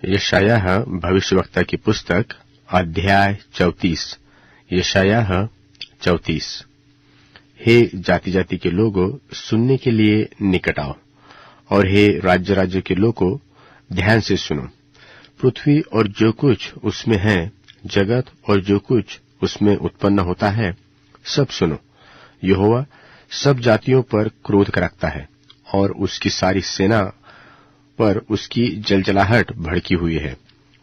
यशायाह भविष्यवक्ता की पुस्तक अध्याय 34। यशायाह 34। हे जाति जाति के लोगों, सुनने के लिए निकट आओ, और हे राज्य राज्य के लोगों, ध्यान से सुनो। पृथ्वी और जो कुछ उसमें है, जगत और जो कुछ उसमें उत्पन्न होता है, सब सुनो। यहोवा सब जातियों पर क्रोध रखता है, और उसकी सारी सेना पर उसकी जलजलाहट भड़की हुई है।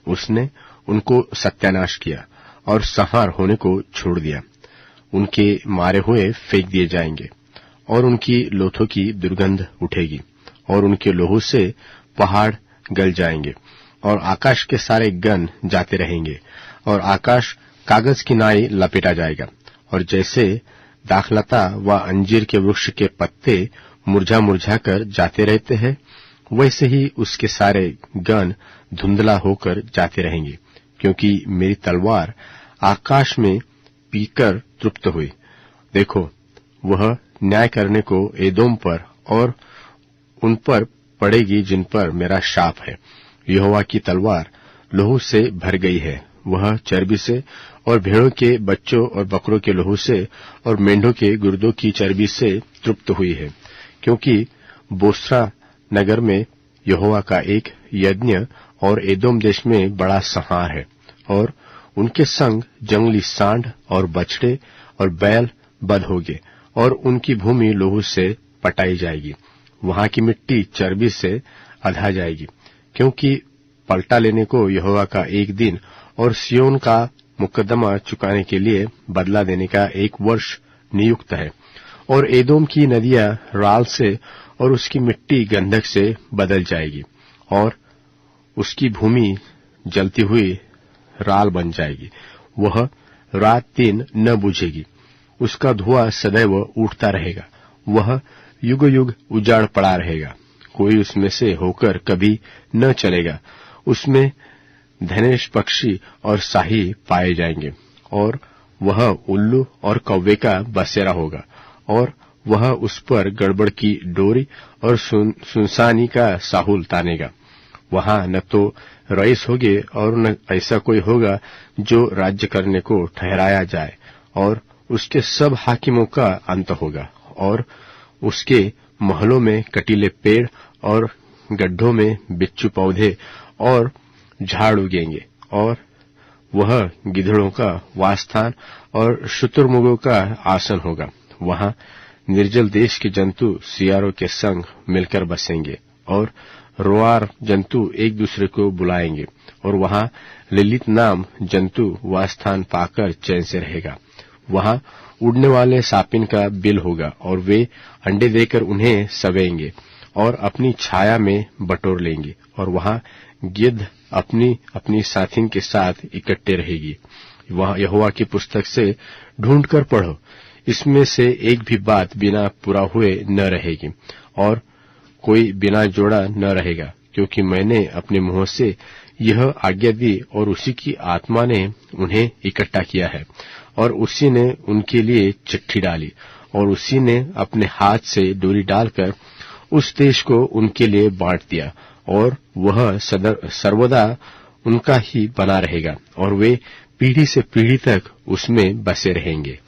उसने उनको सत्यानाश किया और संहार होने को छोड़ दिया। उनके मारे हुए फेंक दिए जाएंगे, और उनकी लोथों की दुर्गंध उठेगी, और उनके लोहू से पहाड़ गल जाएंगे, और आकाश के सारे गण जाते रहेंगे, और आकाश कागज की नाई लपेटा जाएगा। और जैसे दाखलता व अंजीर के वृक्ष के पत्ते मुरझा मुरझा कर जाते रहते हैं, वैसे ही उसके सारे गण धुंधला होकर जाते रहेंगे, क्योंकि मेरी तलवार आकाश में पीकर तृप्त हुई। देखो, वह न्याय करने को एदोम पर और उन पर पड़ेगी जिन पर मेरा शाप है। यहोवा की तलवार लोहू से भर गई है। वह चर्बी से और भेड़ों के बच्चों और बकरों के लोहू से और मेंढों के गुर्दों की चर्बी से तृप्त हुई है, क्योंकि बोस्रा नगर में यहोवा का एक यज्ञ और एदोम देश में बड़ा संहार है। और उनके संग जंगली सांड और बछड़े और बैल बद होंगे, और उनकी भूमि लोहू से पटाई जाएगी। वहां की मिट्टी चर्बी से अधा जाएगी, क्योंकि पलटा लेने को यहोवा का एक दिन और सियोन का मुकदमा चुकाने के लिए बदला देने का एक वर्ष नियुक्त है। और एदोम की नदियां राल से और उसकी मिट्टी गंधक से बदल जाएगी, और उसकी भूमि जलती हुई राल बन जाएगी। वह रात दिन न बुझेगी, उसका धुआं सदैव उठता रहेगा। वह युग युग उजाड़ पड़ा रहेगा, कोई उसमें से होकर कभी न चलेगा। उसमें धनेश पक्षी और शाही पाए जाएंगे, और वह उल्लू और कौवे का बसेरा होगा। और वह उस पर गड़बड़ की डोरी और सुनसानी का साहुल तानेगा। वहां न तो रईस होगे और न ऐसा कोई होगा जो राज्य करने को ठहराया जाए। और उसके सब हाकिमों का अंत होगा, और उसके महलों में कटीले पेड़ और गड्ढों में बिच्छू पौधे और झाड़ उगेंगे। और वह गिधड़ों का वासस्थान और शुतुरमुर्गों का आसन होगा। वहां निर्जल देश के जंतु सियारों के संग मिलकर बसेंगे, और रोआर जंतु एक दूसरे को बुलाएंगे। और वहां ललित नाम जंतु वासस्थान पाकर चैन से रहेगा। वहां उड़ने वाले सापिन का बिल होगा, और वे अंडे देकर उन्हें सवेंगे और अपनी छाया में बटोर लेंगे। और वहां गिद्ध अपनी अपनी साथिन के साथ इकट्ठे रहेगी। वह यहोवा की पुस्तक से ढूंढकर पढ़ो, इसमें से एक भी बात बिना पूरा हुए न रहेगी, और कोई बिना जोड़ा न रहेगा। क्योंकि मैंने अपने मुंह से यह आज्ञा दी, और उसी की आत्मा ने उन्हें इकट्ठा किया है, और उसी ने उनके लिए चिट्ठी डाली, और उसी ने अपने हाथ से डोरी डालकर उस देश को उनके लिए बांट दिया। और वह सर्वदा उनका ही बना रहेगा, और वे पीढ़ी से पीढ़ी तक उसमें बसे रहेंगे।